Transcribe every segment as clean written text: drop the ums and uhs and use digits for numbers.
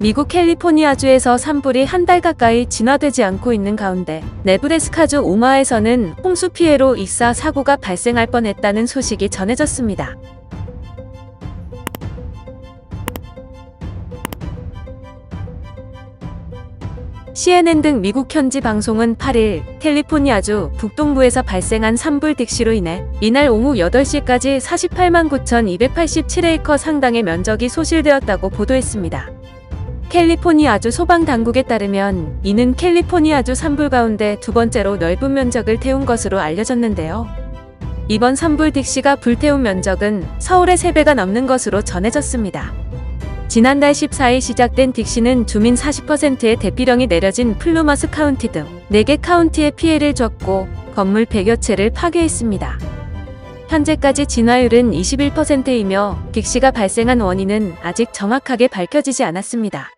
미국 캘리포니아주에서 산불이 한 달 가까이 진화되지 않고 있는 가운데 네브래스카주 오마하에서는 홍수 피해로 익사 사고가 발생할 뻔했다는 소식이 전해졌습니다. CNN 등 미국 현지 방송은 8일 캘리포니아주 북동부에서 발생한 산불 딕시로 인해 이날 오후 8시까지 48만 9,287에이커 상당의 면적이 소실되었다고 보도했습니다. 캘리포니아주 소방당국에 따르면 이는 캘리포니아주 산불 가운데 두 번째로 넓은 면적을 태운 것으로 알려졌는데요. 이번 산불 딕시가 불태운 면적은 서울의 3배가 넘는 것으로 전해졌습니다. 지난달 14일 시작된 딕시는 주민 40%의 대피령이 내려진 플루머스 카운티 등 4개 카운티에 피해를 줬고 건물 100여 채를 파괴했습니다. 현재까지 진화율은 21%이며 딕시가 발생한 원인은 아직 정확하게 밝혀지지 않았습니다.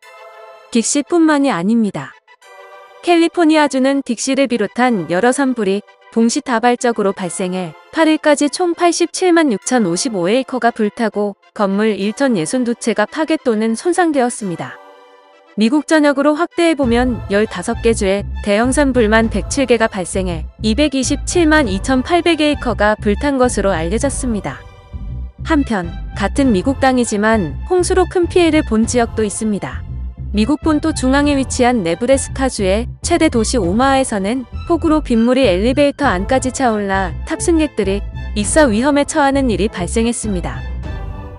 딕시뿐만이 아닙니다. 캘리포니아주는 딕시를 비롯한 여러 산불이 동시다발적으로 발생해 8일까지 총 87만 6,055에이커가 불타고 건물 1,062채가 파괴 또는 손상되었습니다. 미국 전역으로 확대해보면 15개 주에 대형 산불만 107개가 발생해 227만 2,800에이커가 불탄 것으로 알려졌습니다. 한편 같은 미국 땅이지만 홍수로 큰 피해를 본 지역도 있습니다. 미국 본토 중앙에 위치한 네브래스카주의 최대 도시 오마하에서는 폭우로 빗물이 엘리베이터 안까지 차올라 탑승객들이 익사 위험에 처하는 일이 발생했습니다.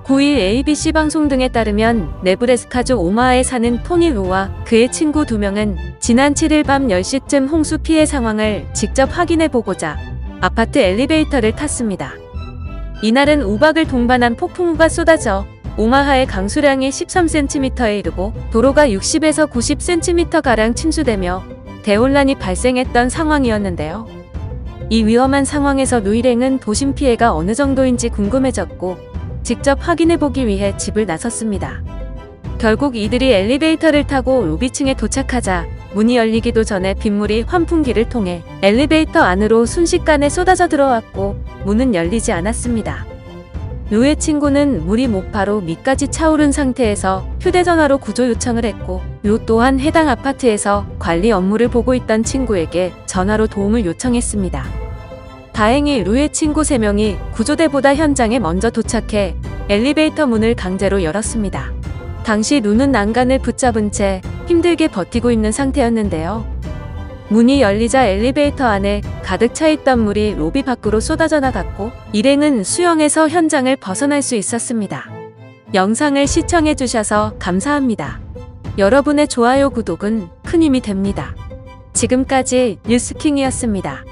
9일 ABC 방송 등에 따르면 네브래스카주 오마하에 사는 토니 로와 그의 친구 2명은 지난 7일 밤 10시쯤 홍수 피해 상황을 직접 확인해보고자 아파트 엘리베이터를 탔습니다. 이날은 우박을 동반한 폭풍우가 쏟아져 오마하의 강수량이 13cm에 이르고 도로가 60에서 90cm가량 침수되며 대혼란이 발생했던 상황이었는데요. 이 위험한 상황에서 루 일행은 도심 피해가 어느 정도인지 궁금해졌고 직접 확인해보기 위해 집을 나섰습니다. 결국 이들이 엘리베이터를 타고 로비층에 도착하자 문이 열리기도 전에 빗물이 환풍기를 통해 엘리베이터 안으로 순식간에 쏟아져 들어왔고 문은 열리지 않았습니다. 루의 친구는 물이 목파로 밑까지 차오른 상태에서 휴대전화로 구조 요청을 했고 루 또한 해당 아파트에서 관리 업무를 보고 있던 친구에게 전화로 도움을 요청했습니다. 다행히 루의 친구 3명이 구조대보다 현장에 먼저 도착해 엘리베이터 문을 강제로 열었습니다. 당시 루는 난간을 붙잡은 채 힘들게 버티고 있는 상태였는데요. 문이 열리자 엘리베이터 안에 가득 차 있던 물이 로비 밖으로 쏟아져 나갔고 일행은 수영해서 현장을 벗어날 수 있었습니다. 영상을 시청해주셔서 감사합니다. 여러분의 좋아요, 구독은 큰 힘이 됩니다. 지금까지 뉴스킹이었습니다.